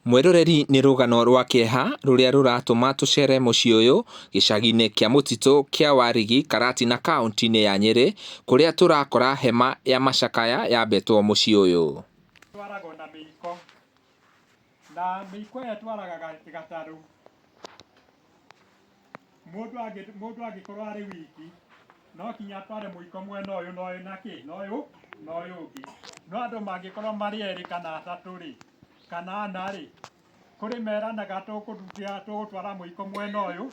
Mweroreri nĩ rũgano rwa kĩeha rũrĩa rũratũma tũcere mũciĩ ũyũ gĩcagi-inĩ kĩa mũtitũ kĩa Warigi, Karatina kaunti-inĩ ya Nyeri, kũrĩa tũrakora hema ya macakaya yambĩtwo mũciĩ ũyũ. Twaragwo na mĩiko, na mĩiko ĩyo twaraga gatarũ. Mũndũ angĩkorwo arĩ wiki, no kinya atware mũiko mwena ũyũ na ũyũ nake, na ũyũ ũngĩ. No andũ mangĩkorwo marĩ erĩ kana atatũ rĩ, kana ana rĩ, kũrĩ meranaga tũgũtwara mũiko mwena ũyũ,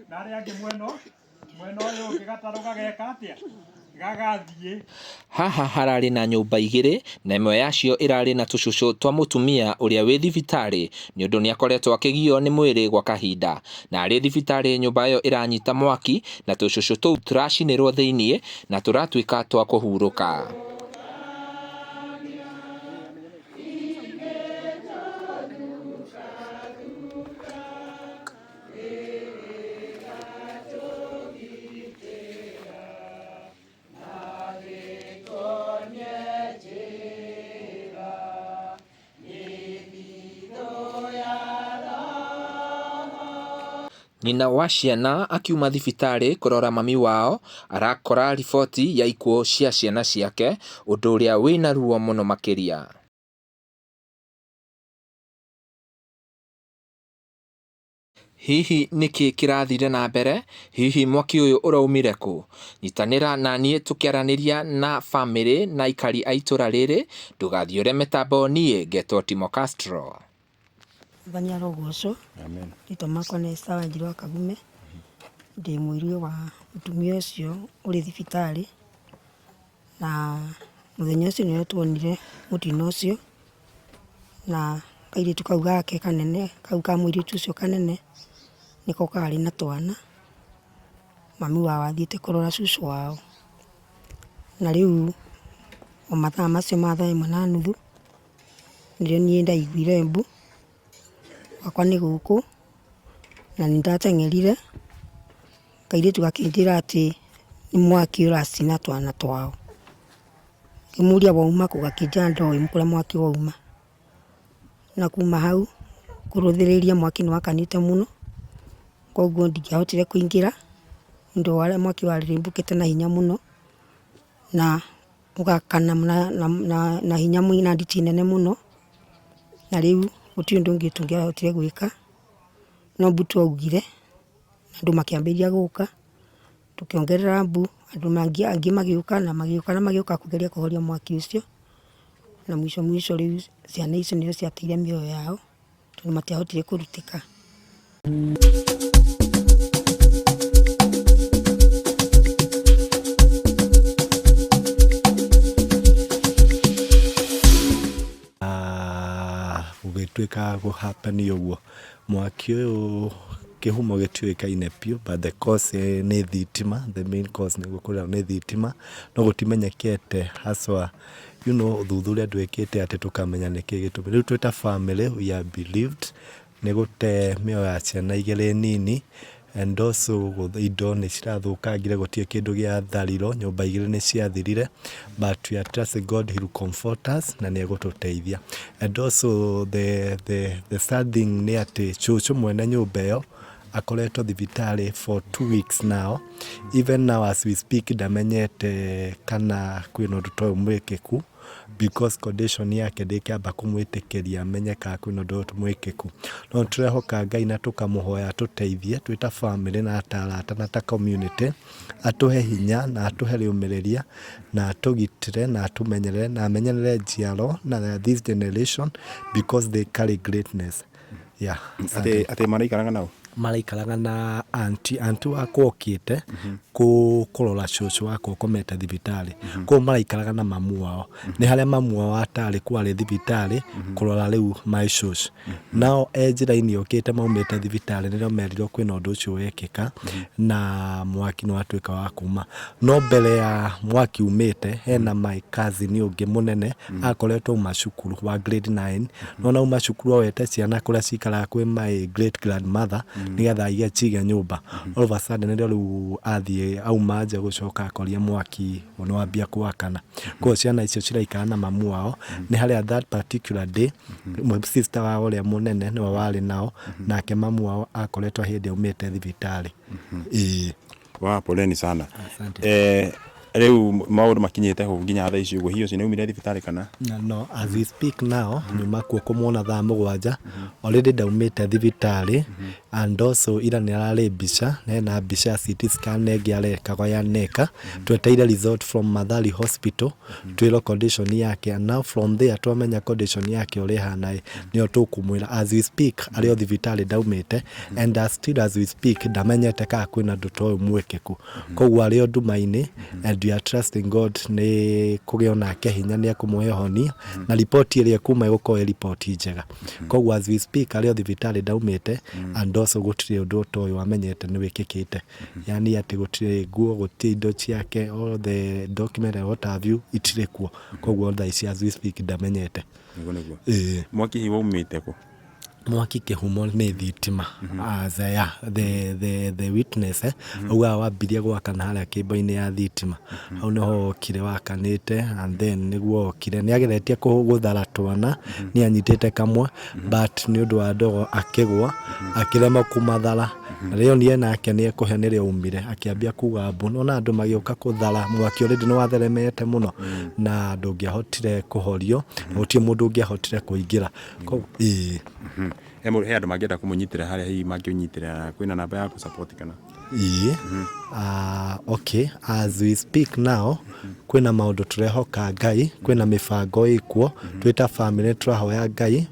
na arĩa angĩ mwena ũyũ ũngĩ gatarũ gageka atĩa? Gagathiĩ. Haha hararĩ na nyũmba igĩrĩ, na ĩmwe yacio ĩrarĩ na tũcũcũ twa mũtumia ũrĩa wĩ thibitarĩ nĩ ũndũ nĩ akoretwo akĩgio nĩ mwĩrĩ gwa kahinda. Na arĩ thibitarĩ nyũmba ĩyo ĩranyita mwaki na tũcũcũ tũu tũracinĩrwo thĩiniĩ na tũratuĩka twa kũhurũka. Nyina wa ciana akiuma thibitarĩ kũrora mami wao, arakora riboti ya ikuũ cia ciana ciake, ũndũ ũrĩa wĩna ruo mũno makĩria. Hihi nĩkĩ kĩrathire na mbere? Hihi mwaki ũyũ ũraumire kũ? Nyitanĩra naniĩ tũkĩaranĩria na bamĩrĩ na aikari a itũra rĩrĩ, ndũgathiũre mĩtambo, niĩ ngetwo Timo Castro. Banya rogoco. Amen. Rĩtwa makwa nĩ Esther Wanjiru wa Kagume. Ndĩ mũiru wa mũtumia ũcio ũrĩ thibitarĩ. Na mũthenya ũcio nĩrĩo tuonire mũtino ũcio. Na kairĩtu kau gake kanene, kau ka mũirĩtu ũcio kanene, nĩko karĩ na twana. Mami wao athiĩte kũrora cucu wao. Na rĩu o mathaa macio ma thaa 1:30 nĩrĩo niĩ ndaiguire mbu wakwa nĩ gũkũ, na nĩndateng'erire. Kairĩtu gakĩnjĩra atĩ nĩ mwaki ũracina twana twao. Ngĩmũria wauma kũ, gakĩnjĩra ndoĩ kũrĩa mwaki wauma. Na kuma hau kũrũthĩrĩria mwaki nĩ wakanĩte mũno, koguo ndingĩahotire kũingĩra nĩũndũ wa ũrĩa mwaki warĩrĩmbũkĩte na hinya mũno, na ũgakana na hinya mũingĩ na nditi nene mũno. Na rĩu gũtirĩ ũndũ ũngĩ tũngĩahotire gwĩka, no mbu twaugire, andũ makĩambĩrĩria gũka, tũkĩongerera mbu, andũ angĩ magĩũka kũgeria kũhoria mwaki ũcio. Na mũico rĩu ciana icio nĩcio ciateire mĩoyo yao, tondũ matiahotire kũrutĩka. Gũgĩtuĩka kũhapani ũguo, mwaki ũyũ kĩhumo gĩtiũĩkaine biũ, but the cause nĩ thitima, the main cause nĩguo kũrĩa nĩ thitima, no gũtimenyekete haswa, ũthuthuria ndwĩkĩte atĩ tũkamenya nĩkĩ gĩtũmi. Rĩu twĩ ta family we are believed nĩ gũte mĩoyo ya ciana igĩrĩ nini, and also indo nĩ cirathũkangire, gũtirĩ kĩndũ gĩa thariro, nyũmba igĩrĩ nĩ ciathirire, but we are trusting God he will comfort us na nĩ egũtũteithia. And also the sad thing nĩ atĩ cũcũ mwene nyũmba ĩyo akoretwo thibitarĩ for 2 weeks now. Even now as we speak ndamenyete kana kwĩna ũndũ toyũ mwĩkĩku, because condition yake ndĩkĩamba kũmwĩtĩkĩria amenye kana kwĩna ũndũ mwĩkĩku. No tũrehoka Ngai na tũkamũhoya atũteithie twĩ ta family na ta arata na ta community, atũhe hinya na atũhe rĩũmĩrĩria na atũgitĩre na atũmenyerere na amenyerere njiaro na this generation, because they carry greatness. Yeah. Atĩ maraikaraga nao? Maraikaraga na anti wakwa okĩte kũrora cũcũ wakwa ũkomete thibitarĩ. Kũu maraikaraga na mamu wao. Nĩ harĩa mamu wao atarĩ kwarĩ thibitarĩ kũrora rĩu my cũcũ. Nao njĩra-inĩ okĩte maumĩte thibitarĩ nĩrĩo merirwo kwĩna ũndũ ũcio wekĩka, na mwaki nĩ watuĩka wa kuma. No mbere ya mwaki umĩte, hena my cousin ũngĩ mũnene akoretwo uma cukuru wa grade 9, no nauma cukuru oete ciana kũrĩa cikaraga kwĩ my great grandmother, nigetha igeciga nyumba all of a sudden ndio riu athie au manje gucoka akoria mwaki ono wambia kuakana kwa ciana icio ciraikana na mamu wao ni haria that particular day sister wao uria munene ni wali nao nake mamu wao akoretwo hindi umite thibitari wa poleni sana asante riu maundu makinyite hu nginya thaa icio hiyo cine umire thibitari kana no as we speak now nyuma kuo kumwona thaa mugwanja already daumite thibitari and also ira ni arari mbica na mbica CT scan negi areka ya neka tweteire result from Mathari Hospital twiro condition yake and now from there twamenya condition yake uri hana nio tukumwira as we speak ario thibitari daumite and still as we speak ndamenyete ka kwina nduto mwekeku koguo ario ndumaini and we are trusting God ni kugiona ke hinya ni akumuhe honia na report ile kuma yuko report njega koguo as we speak ario thibitari daumite and also gutire undu toyo wamenyete ni wikikite yani ati gutire nguo gutire indo ciake all the document and what have you itire kuo koguo tha ici as we speak ndamenyete mwaki hiwo umite ko mwaki kihumo ni thitima as the witness uga wambirie gwakana haria kimbo-ini ya thitima au niho kire wakanite and then niguo kire ni ageretie kuguthara twana ni anyitite kamwe but ni undu wa ndogo akigwa akirema kumathara rio nie nake ni ekuhenire umire akiambia kuga mbu na andu magioka kuthara mwaki already ni watheremete muno na ndungiahotire kuhorio gutie mundu ungiahotire kuingira he andu mangienda kumunyitira haria hi mangiunyitira kwina namba ya support kana okay as we speak now kwina maundu turehoka Ngai kwina mifango ikuo twita family turahoya Ngai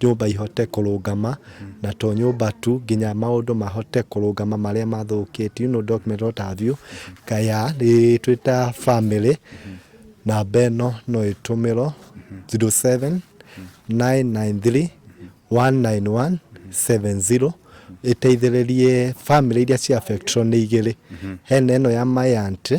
nyumba ihote kurungama na to nyumba tu nginya maundu mahote kurungama maria mathukitio document what have you kaya twita family na beno no itumiro 07 993 19170 iteithiririe family iria cia affectron ni igiri hene no ya my aunt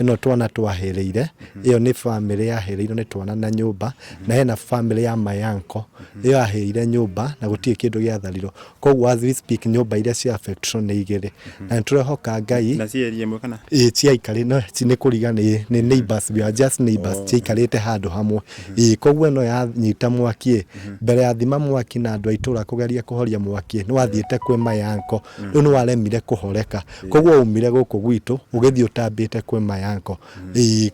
ino twana twahereire iyo ni family yahereire ni twana na nyumba na hena family ya my uncle iyo yahereire nyumba na gutie kindu gia thariro koguo as we speak nyumba iria cia affectron ni igiri na turehoka Ngai na cierie mwe kana cia ikari no cine kuriga ni neighbors we are just neighbors cia ikarite handu hamwe koguo no ya nyita mwaki mbere ya thima mwaki na andu aitura kugeria kuhoria mwaki no wathiete kwe mayanko no no waremire kuhoreka koguo umire guku gwitu ugithio tambite kwe mayanko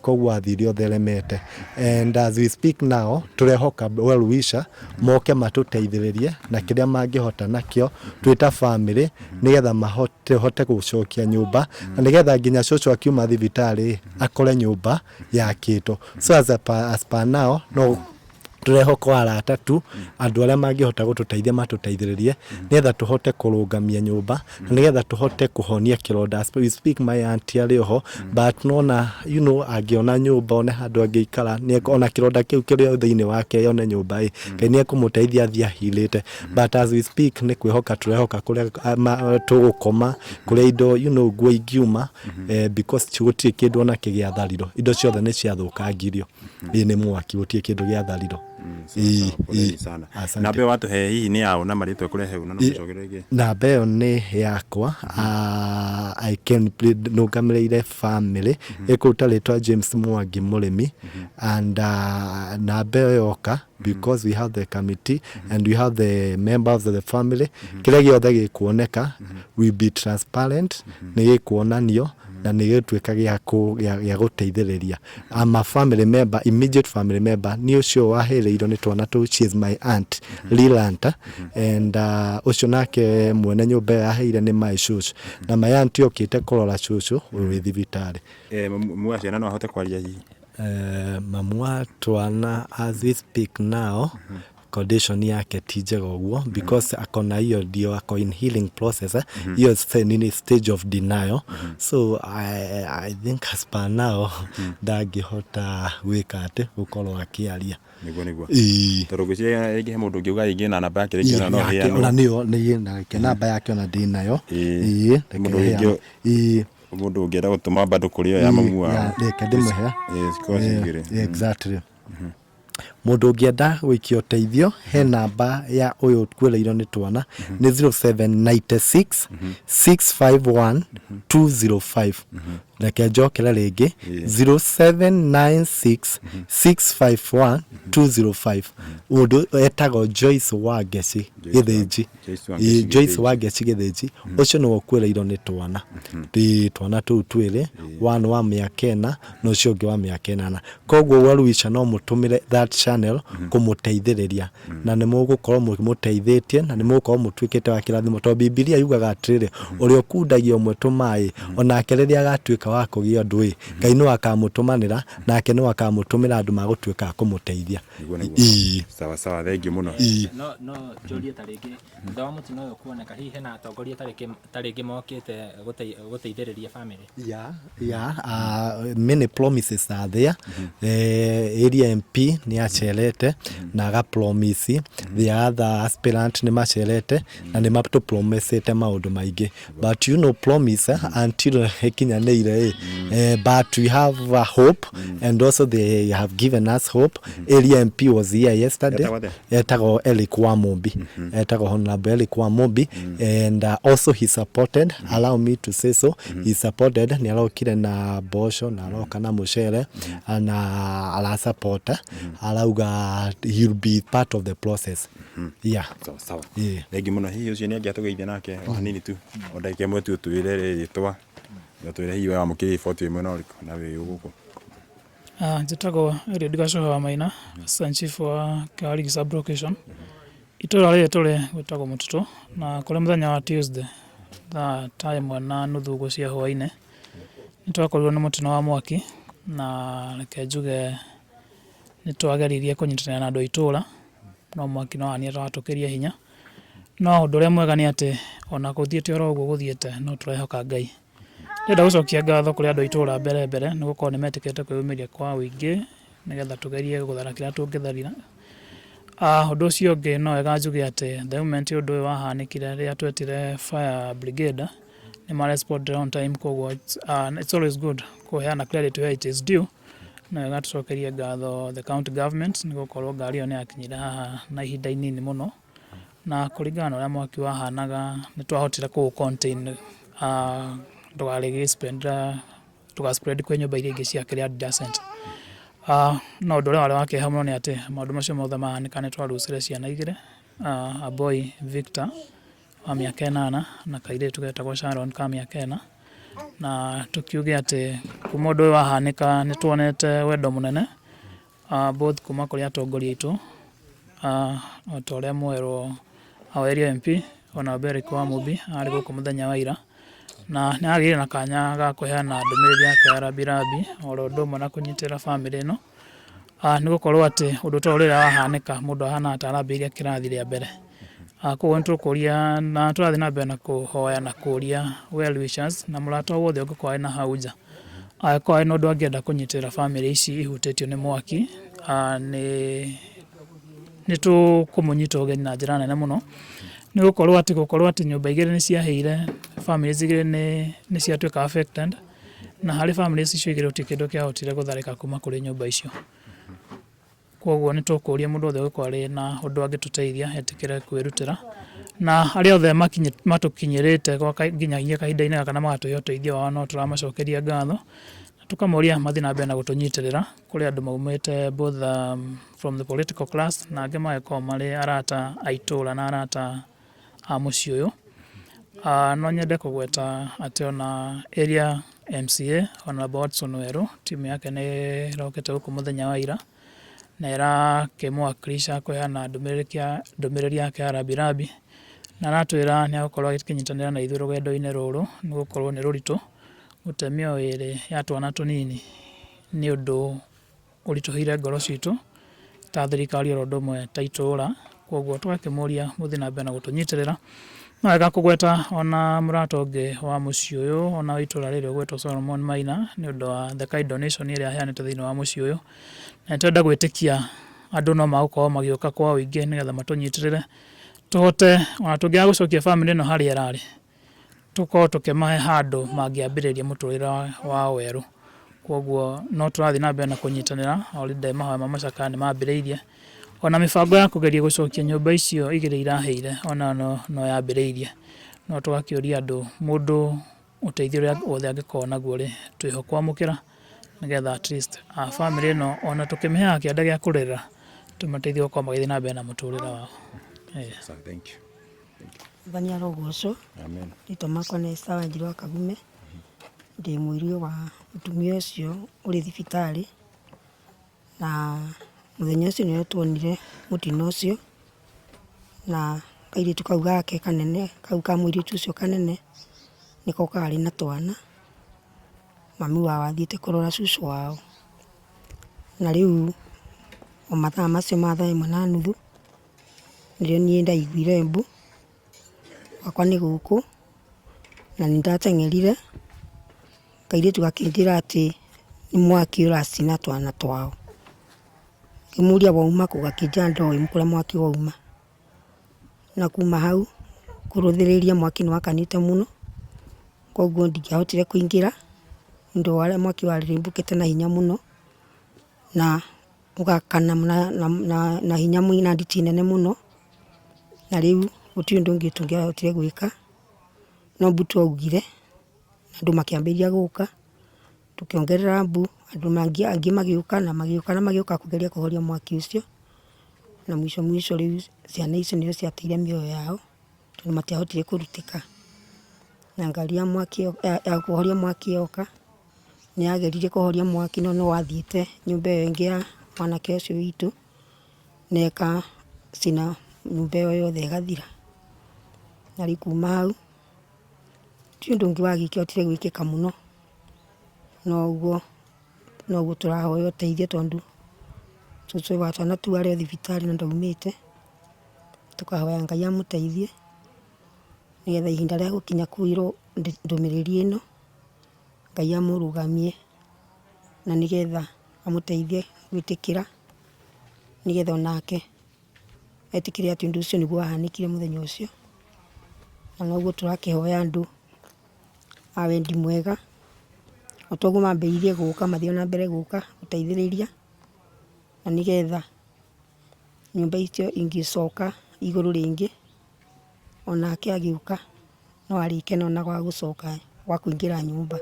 koguo athirio theremete and as we speak now turehoka well wisher moke matuteithiririe na kiria mangihota nakio twita family nigetha mahote gucokia nyumba na nigetha nginya coco akiuma thibitari akore nyumba ya kito so as per now no turehoka arata tu andu aria mangihota gututeithia matuteithiririe nigetha tuhote kurungamia nyumba nigetha tuhote kuhonia kironda as we speak my auntie ari ho but nona you know agiona nyumba one handu angiikara ni ona kironda kiu kiri thiini wake yone nyumba kai ni ekumuteithia athia hilite but as we speak ni kwihoka turehoka kuria tugukoma kuria indo you know nguo ingiuma because chigutie kindu ona kigia thariro indo ciothe ni ciathukangirio ni mwaki gutie kindu gia thariro sana na be watu he hihi ni yao na maritwe kurehe una no kucogeregie na be ni yakwa I can plead no kamire family ekuta letwa James Mwangi Murimi and na be yoka because we have the committee and we have the members of the family kile giothe gikuoneka we be transparent ni gikuonanio na nigitweka gia guteithiriria ama family member immediate family member ni ucio wahereirwo ni twana tu she is my aunt Lilanta and ucio nake mwene nyumba yaheire ni my shoes na my aunt yokite kurora cucu wi thibitari mwaciana no ahote kwaria hihi mamwa twana as we speak now condition yake tijega uguo because akona hiyo ndio ako in healing process hiyo in stage of denial so I think as per now ndangihota gwika ate gukorwo akiaria niguo turugucie igi mundu ngiuga igi na namba yake igi no hia ona niyo ni na namba yake ona dinayo mundu ungienda gutuma bado kurio ya mamu wa reke ndimuhe exactly mundu ngienda gwikio teithio he namba ya uyu kwereirwo ni twana ni 0796 651 205 reke njokera ringi 0796 651 205 mundu etagwo Joyce Wangeci Githinji Joyce Wangeci Githinji ucio niwe kwereirwo ni twana ndi twana tu twiri one wa miaka 4 no cio ngi wa miaka 8 koguo waruicha no mutumire that channel kumuteithiriria na ni mugukorwo muteithĩtie na ni mugukorwo mutwikite wa kirathimo to Biblia yugaga atiriri uria kundagia umwe tumai onake riria agatuika wa kugia ndui Ngai no akamutumanira nake no akamutumira andu magutwika kumuteithia sawa sawa thengi muno no Julia tariki ndawa mutino yo kuoneka hihi na atongoria tariki mokite guteithiriria family many promises are there area MP ni acherete na ga promise the other aspirant ni macherete na ni mapto promisete maundu maingi but you know promise until hekinyaneire but we have a hope and also they have given us hope. Area MP was here yesterday etago Eric Wamombi etago Honorable Eric Wamombi and also he supported allow me to say so he supported ni alokire na bosho na aloka na mushere na ala support alauga he'll be part of the process sawa thengi muno hiyo ucio ni angiatugeithia nake hanini tu ondaike mwe tu twire ritwa twire hiyo wa mukiri 40 mwe no na we uguko njitagwo Eliud Gacoha wa Maina Assistant Chief wa Kiharigi Sub Location itura rĩrĩ tũrĩ gwĩtagwo Mũtitũ na kũrĩ mũthenya wa Tuesday time na nuthu guo cia hwainĩ nĩtwakorirwo nĩ mũtino wa mwaki na reke njuge nĩtwageririe kũnyitanĩra na andũ a itũra no mwaki no ani atwatũkĩria hinya no ũndũ ũrĩa mwega nĩ atĩ ona gũthiĩte oro ũguo gũthiĩte no tũrehoka Ngai ndenda gucokia ngatho kuri andu itura mbere nĩ gũkorwo nĩ metikĩte kwĩyumĩria kwa wĩingĩ nĩgetha tugerie gũthara kĩrĩa tũngĩtharira ũndũ ũcio ũngĩ no wega njuge atĩ the moment ũndũ ũyũ wahanĩkire rĩrĩa twetire fire brigade nĩ maresponded on time koguo it's always good kuheana credit where it is due na wega tucokerie ngatho the county government nĩ gũkorwo ngari ĩyo nĩ yakinyire haha na ihinda inini mũno na kũringana na ũrĩa mwaki wahanaga nĩ twahotire kũũ contain tugaspread kwe nyũmba iria ingĩ cia kĩrĩa adjacent no ũndũ ũrĩa warĩ wakĩeha mũno nĩ atĩ maũndũ macio mothe mahanĩka nĩ twarucire ciana igĩrĩ a boy Victor wa mĩaka 8 na kairĩtu getagwo Sharon ka mĩaka 4 na tukiuge atĩ kuma ũndũ ũyũ wahanĩka nĩ tuonete wendo mũnene both kuma kũrĩ atongoria aitũ o ta ũrĩa mwerwo our area MP ona Eric Wamombi arĩ gũkũ mũthenya wa ira na nĩ agĩire na kanya ga kũheana ndũmĩrĩri yake ya rambirambi oro ũndũ ũmwe na kũnyitĩrĩra famĩlĩ ĩno nĩ gũkorwo atĩ ũndũ ta ũrĩa wahanĩka mũndũ ahana ta arambĩrĩria kĩrathi rĩa mbere koguo nĩ tũkũria na tũrathiĩ na mbere na kũhoya na kũria well wishers na mũrata wothe ũngĩkorwo na hau nja angĩkorwo na ũndũ angĩenda kũnyitĩrĩra famĩlĩ ici ihutĩtio nĩ mwaki nĩ tũkũmũnyita ũgeni na njĩra nene mũno nĩ gũkorwo atĩ nyũmba igĩrĩ nĩ ciahĩire families igĩrĩ nĩ ciatuĩka affected na harĩ families icio igĩrĩ gũtirĩ kĩndũ kĩahotire gũtharĩka kuma kũrĩ nyũmba icio koguo nĩ tũkũria mũndũ othe ũgĩkorwo arĩ na ũndũ angĩtũteithia etĩkĩre kwĩrutĩra na arĩa othe matũkinyĩrĩte nginyagia kahinda-inĩ gaka na magatũhe ũteithio wao no tũramacokeria ngatho tukamoria mathiĩ na mbere na gũtũnyitĩrĩra kũrĩ andũ maumĩte both from the political class na angĩ magĩkorwo marĩ arata a itũra na arata a mũciĩ ũyũ no nyende kũgweta atĩ ona area MCA Honorable Watson Werũ timu yake nĩ ĩrokete gũkũ mũthenya wa ira na ĩrakĩmwakilisha kũheana ndũmĩrĩri yake ya rambirambi na aratwĩra nĩ agũkorwo agĩkĩnyitanĩra na ithuĩ rũgendo-inĩ rũrũ nĩ gũkorwo nĩ rũritũ gũte mĩoyo ĩrĩ ya twana tũnini nĩ ũndũ ũritũhĩire ngoro citũ ta thirikari oro ũndũ ũmwe ta itũra koguo tũgakĩmũria mũthiĩ na mbere na gũtũnyitĩrĩra no wega kũgweta ona mũrata ũngĩ wa mũciĩ ũyũ ona wa itũra rĩrĩ ũgwĩtwo Solomon Maina nĩ ũndũ wa the kind donation ĩrĩa aheanĩte thĩinĩ wa mũciĩ ũyũ na nĩtwenda gwĩtĩkia andũ no magũkorwo magĩũka kwa ũingĩ nĩgetha matũnyitĩrĩre tũhote ona tũngĩaga gũcokia famĩlĩ ĩno harĩa ĩrarĩ tũkorwo tũkĩmahe handũ mangĩambĩrĩria mũtũrĩre wao werũ koguo no tũrathiĩ na mbere na kũnyitanĩra already mahoya ma macakaya nĩ mambĩrĩirie ona mĩbango ya kũgeria gũcokia nyũmba icio igĩrĩ iraheire ona no yambĩrĩirie no tũgakĩũria andũ mũndũ ũteithio ũrĩa wothe angĩkorwo naguo rĩ twĩho kwamũkĩra nĩgetha at least family ĩno ona tũkĩmĩheaga kĩanda gĩa kũrera tũmateithie gũkorwo magĩthiĩ na mbere na mũtũrĩre wao. Thank you. Vania Rogoso. Amen. Rĩtwa makwa nĩ Esther Wanjiru wa Kagume. Ndĩ mũirio wa mũtumia ũcio ũrĩ thibitarĩ na mũthenya ũcio nĩwe tuonire mũtino ũcio na kairĩtu kau gake kanene kau ka mũirĩtu ũcio kanene nĩko karĩ na twana mami wao athiĩte kũrora cucu wao na rĩu o mathaa macio ma 1:30 nĩrĩo niĩ ndaiguire mbu wakwa nĩ gũkũ na nĩndateng'erire kairĩtu gakĩnjĩra atĩ nĩ mwaki ũracina twana twao ngĩmũria wauma kũ gakĩnjĩra ndoĩ kũrĩa mwaki wauma na kuma hau kũrũthĩrĩria mwaki nĩ wakanĩte mũno koguo ndingĩahotire kũingĩra nĩũndũ wa ũrĩa mwaki warĩrĩmbũkĩte na hinya mũno na ũgakana na hinya mũingĩ na nditi nene mũno na rĩu gũtirĩ ũndũ ũngĩ tũngĩahotire gwĩka no mbu twaugire andũ makĩambĩrĩria gũka tukiongerera mbu andũ angĩ magĩũka kũgeria kũhoria mwaki ũcio na mwisho rĩu ciana icio nĩo ciateire mĩoyo yao tondũ matiahotire kũrutĩka na ngari ya mwaki ya kũhoria mwaki yoka nĩyagerire kũhoria mwaki no wathiĩte nyũmba ĩyo ĩngĩ ya mwanake ũcio witũ na ĩkacina nyũmba ĩyo yothe ĩgathira na rĩu kuma hau ti ũndũ ũngĩ wagĩkĩhotire gwĩkĩka mũno no ũguo tũrahoya ũteithio tondũ cũcũ wa twana tu arĩ o thibitarĩ na ndaumĩte tũkahoya Ngai amũteithie nĩgetha ihinda rĩa gũkinya kuoirwo ndũmĩrĩri ĩno Ngai amũrũgamie na nĩgetha amũteithie gwĩtĩkĩra nĩgetha onake etĩkĩre atĩ ũndũ ũcio nĩguo wahanĩkire mũthenya ũcio na noguo tũrakĩhoya andũ a wendi mwega o toguo mambĩrĩirie gũka mathiĩ na mbere gũka gũteithĩrĩria na nĩgetha nyũmba icio ingĩcoka igũrũ rĩngĩ onake agĩũka no arĩkena ona gwa gũcoka gwa kũingĩra nyũmba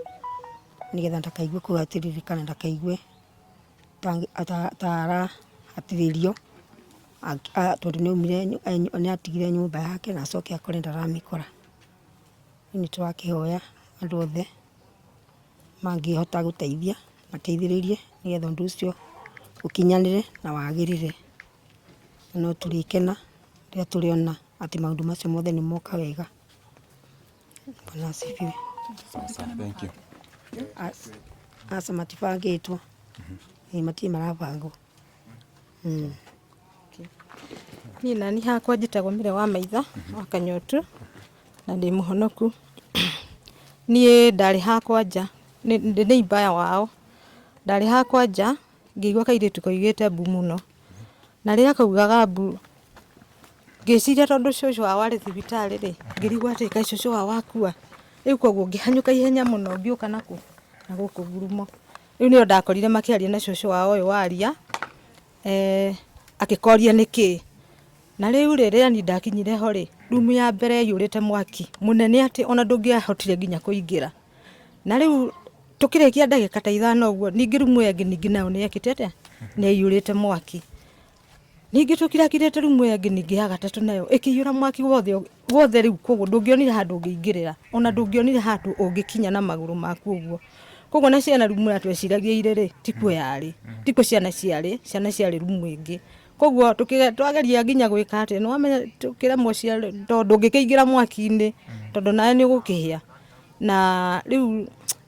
nĩgetha ndakaigue kũhatĩrĩrĩka na ndakaigue ta arahatĩrĩrio tondũ nĩ atigire nyũmba yake na acoke akore ndaramĩkora. Nĩ tũrakĩhoya andũ othe mangĩhota gũteithia mateithĩrĩrie nĩgetha ũndũ ũcio ũkinyanĩre na wagĩrĩre no tũrĩkena rĩrĩa tũrĩona atĩ maũndũ macio mothe nĩ moka wega. Bwana asifiwe. Thank you. Asa matibangĩtwo matirĩ marabangwo. Niĩ nani hakwa njĩtagwo Mĩre wa Maitha wa Kanyotu na ndĩ mũhonoku. Niĩ ndarĩ hakwa nja ndĩ neighbor wao ndarĩ hakwa nja ngĩigua kairĩtu kaugĩte mbu mũno na rĩrĩa kaugaga mbu ngĩciria tondũ cũcũ wao arĩ thibitarĩ rĩ ngĩrigwo atĩ kaĩ cũcũ wao akua rĩu koguo ngĩhanyũka ihenya mũno ngĩũka na gũkũ Ngurumo. Rĩu nĩo ndakorire makĩaria na cũcũ wao ũyũ waria akĩkoria nĩkĩ na rĩu rĩrĩa ni ndakinyire ho rĩ rumu ya mbere yũrĩte mwaki mũnene atĩ ona ndũngĩahotire nginya kũingĩra na rĩu tũkĩrĩkia ndagĩka ta 5 ũguo ningĩ rumu ĩngĩ ningĩ nayo nĩyekĩte atĩa nĩyũrĩte mwaki ningĩ tũkirakirĩte rumu ĩngĩ ningĩ ya gatatũ nayo ĩkĩiyũra mwaki wothe rĩu koguo ndũngĩonire handũ ũngĩingĩrĩra ona ndũngĩonire handũ ũngĩkinya na magũrũ maku ũguo koguo na ciana rumu ya tweciragia irĩ tikuo yarĩ tikuo ciana ciarĩ rumu ĩngĩ koguo twageria nginya gwĩka atĩ no amenya tũkĩremwo ciarĩ tondũ ũngĩkĩingĩra mwaki-inĩ tondũ nawe nĩ ũgũkĩhĩa na rĩu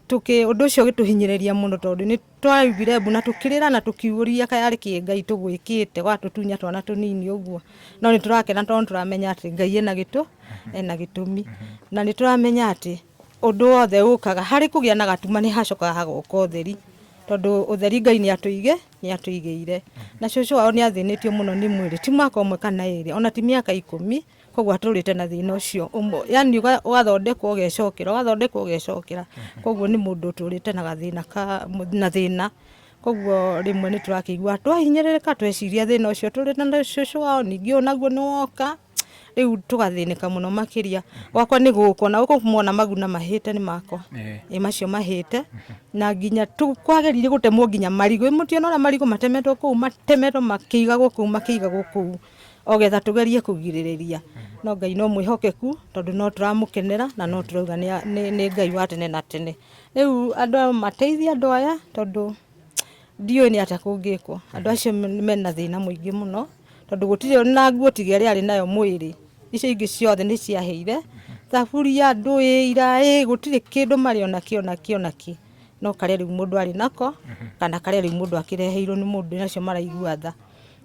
ũndũ ũcio ũgĩtũhinyĩrĩria mũno tondũ nĩ twaiguire mbu na tũkĩrĩra na tũkiũria kayarĩ kĩ Ngai tũgwĩkĩte gwatũtunya twana tũnini ũguo no nĩ tũrakena tondũ tũramenya atĩ Ngai ena gĩtũmi na nĩ tũramenya atĩ ũndũ wothe ũkaga harĩ kũgĩa na gatuma nĩ hacokaga hagoka ũtheri tondu utheri Ngai ni atuigire na cucu wao ni athinitio muno ni mwiri ti mwaka umwe kana iri ona ti miaka 10 koguo aturite na thina ucio yani ugathondekwo ugecokera koguo ni mundu uturite na thina koguo rimwe ni turakigua twahinyirika tweciria thina ucio turite na cucu wao ningi onaguo ni woka riu tugathinika muno makiria wakwa ni guko na guko kumona maguna mahite ni makwa macio mahite na nginya tukwagerire gutemwo nginya marigo mutiona ora marigo matemetwo makiigagwo kuu ogetha tugerie kugiririria no Ngai no mwihokeku tondu no turamukenera na no turauga ni Ngai wa tene na tene riu andu mateithia andu aya tondu dio ni atakungikwo andu acio mena thina muingi muno tondu gutire na nguo tigere ari nayo mwiri icio ingi ciothe ni ciaheire thaburia ndui irae gutire kindu mari ona kionaki no kare riu mundu ari nako kana kare riu mundu akireheirwo ni mundu nacio maraigua tha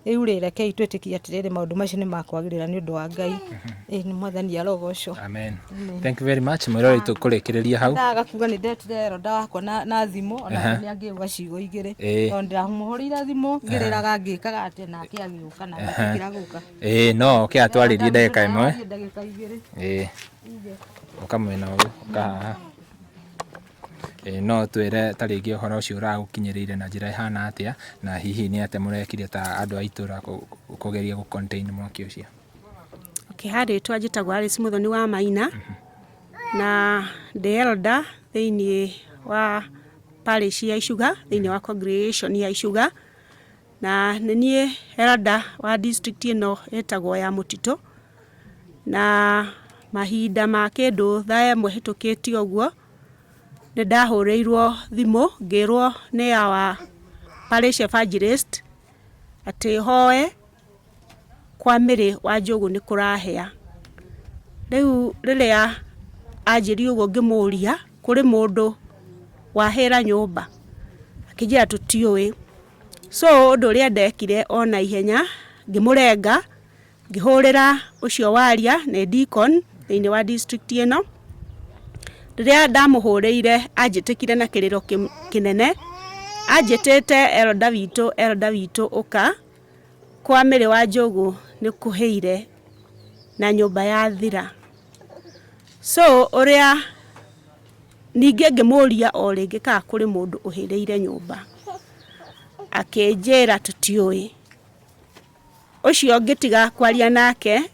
riu rekei twitikie atiriri maundu macio ni makwagirira ni undu wa Ngai ni mwathani arogocwo. Amen. Thank you very much. Mwirori tukurekereria hau ndagakuga ni ndetire ronda wakwa na thimu ona ni angiuga cigo igire tondu ndiramuhurira thimu ngiriraga ngikaga ati nake agiuka na ngigira guka no ke atwaririe ndagika imwe igire ukamwena uyu ukahaha no twire taringi horo ucio uragukinyirire na njira ihana atia na hihi ni ate murekire ta andu aitura kugeria gu contain mwaki ucio. Hari twajitagwa Alice Muthoni wa Maina na the elder thiini wa parish ya Icuga thiini wa congregation ya Icuga na nie elder wa district ino etagwo ya Mutito na mahinda ma kindu thae muhitukiti oguo ni ndahurirwo thimu ngirwo ni ya parish evangelist ati hoe kwa miri wa Njogu ni kurahea riu riria anjiri ugo ngimuria kuri mundu wahera nyumba akijia tutioi so undu ria ndekire ona ihenya ngimurenga ngihurira ucio waria ne deacon thiini wa district ino riria ndamuhuriire anjitikire na kiriro kinene anjitete elder witu uka kwa miri wa Njogu ni kuheire na nyumba ya thira so uria ninge ngimuria o ringi ka kuri mundu uhireire nyumba akenjera tutioi ucio ngitiga kwaria nake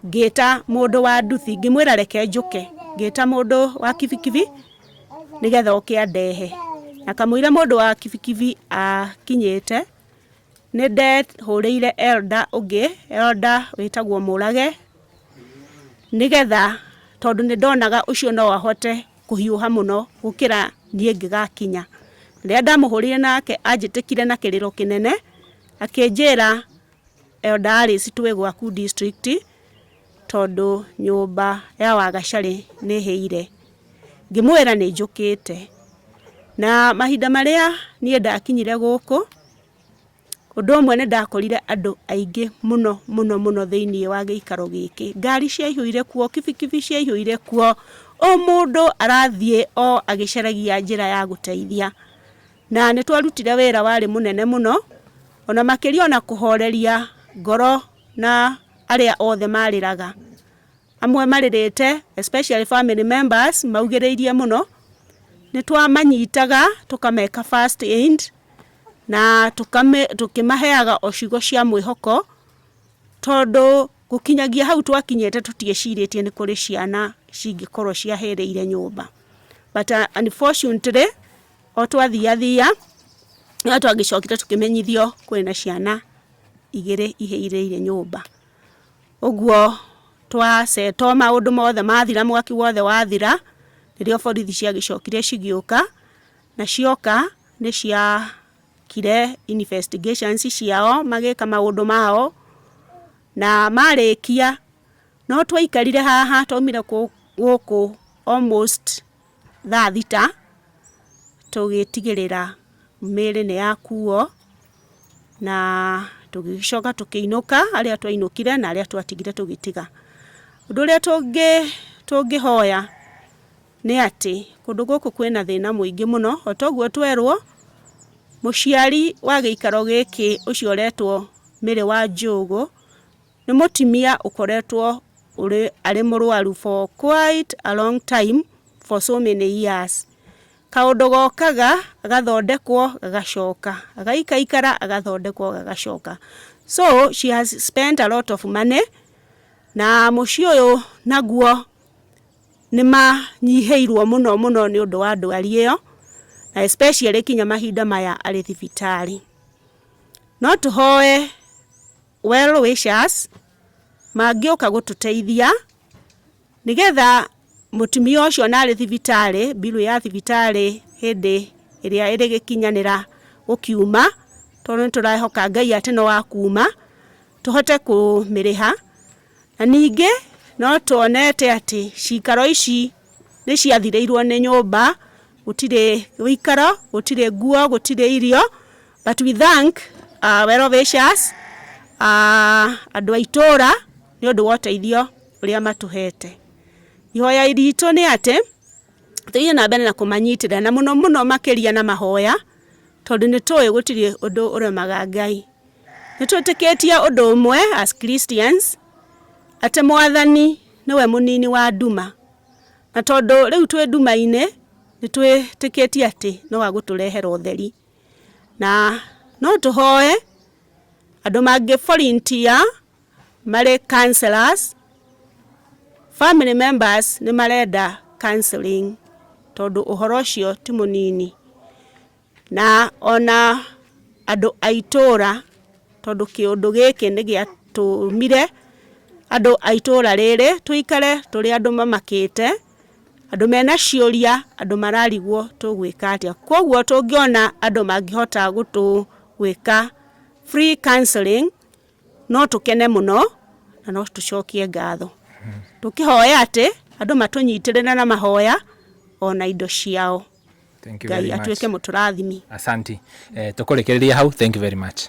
ngita mundu wa nduthi ngimwira reke njuke ngita mundu wa kibikibi nigetha ukiandehe akamwira mundu wa kibikibi akinyete nende huriire elder ugi elder witagwo Murage nigetha tondu ni ndonaga ucio no ahote kuhiuha muno gukira nie ngigakinya ria ndamuhurire nake anjitikire na kiriro kinene akenjera elder Alice tuwe gwaku district tondu nyumba ya Wagacari ni heire ngimwira ni njukite na mahinda maria nie ndakinyire guku undu umwe ni ndakorire andu aingi muno thiini wa giikaro giki ngari cia ihuire kuo kibikibi cia ihuire kuo o mundu arathie o agiceragia njira ya guteithia na ni twarutire wira wari munene muno ona makiria ona kuhoreria ngoro na aria othe mariraga amwe maririte especially family members maugiriirie muno ni twamanyitaga tukameka first aid na tukimaheaga ocigo cia mwihoko tondu gukinyagia hau twakinyete tutieciritie ni kuri ciana cingikorwo ciahereire nyumba but unfortunately o twathiathia na twagicokire tukimenyithio kwina ciana igire iheireire nyumba uguo twaseto maundu mothe mathira mwaki wothe wathira ririo borithi ciagicokire cigiuka na cioka ni cia kire investigations ciao mageka maundu mao na marikia no twaikarire haha twaumire guku almost thaa thita tugitigirira miri ni yakuo na tugicoka tukiinuka aria twainukire na aria twatigire tugitiga undu uria tungihoya ni ati kundu guku kwina thina muingi muno otoguo twerwo muciari wa giikaro giki ucio retwo Mary wa Njugu ni mutimia ukoretwo ari murwaru for quite a long time, for so many years. Kaundu gokaga agathondekwo agacoka, agaikaikara agathondekwo agacoka. So she has spent a lot of money, na muci uyu naguo nima nyiheirwo muno ni undu wa ndwari iyo, na especially kinya mahinda maya ari thibitari. No tuhoe well wishers magioka gututeithia nigetha mutumia ucio na ari thibitari, bilu ya thibitari hindi iria iri gikinyanira gukiuma, tondu turahoka Ngai ati no wa kuuma tuhote kumiriha. Na ningi no tuonete ati cikaro ici ni ciathireirwo ni nyumba, gutire wikaro, gutire nguo, gutire irio, but we thank well wishers andu aitora ni undu wa uteithio uria matuhete. Ihoya iritu ni ati tuiye na mbere na kumanyitira na muno makiria na mahoya, tondu ni tuwe gutire undu uremaga Ngai. Ni twitikitie undu umwe as Christians, ati Mwathani niwe munini wa nduma, na tondu riu twi nduma-ini ni twitikitie ati no wa guturehera utheri. Na no tuhoe andu mangi volunteer mari counselors, family members ni marenda counseling, tondu uhoro ucio ti munini. Na ona andu aitora, tondu kiundu giki ni giatumire andu aitora riri tuikare turi andu mamakite, andu mena ciuria, andu mararigwo tugwika atia. Koguo tungiona andu mangihota gutugwika free counseling no tukene muno na no tucokie ngatho. Tukihoya ati andu matunyitirana na mahoya ona indo ciao. Thank you very much. Atuike muturathimi. Asante. Tukurekereria hau. Thank you very much.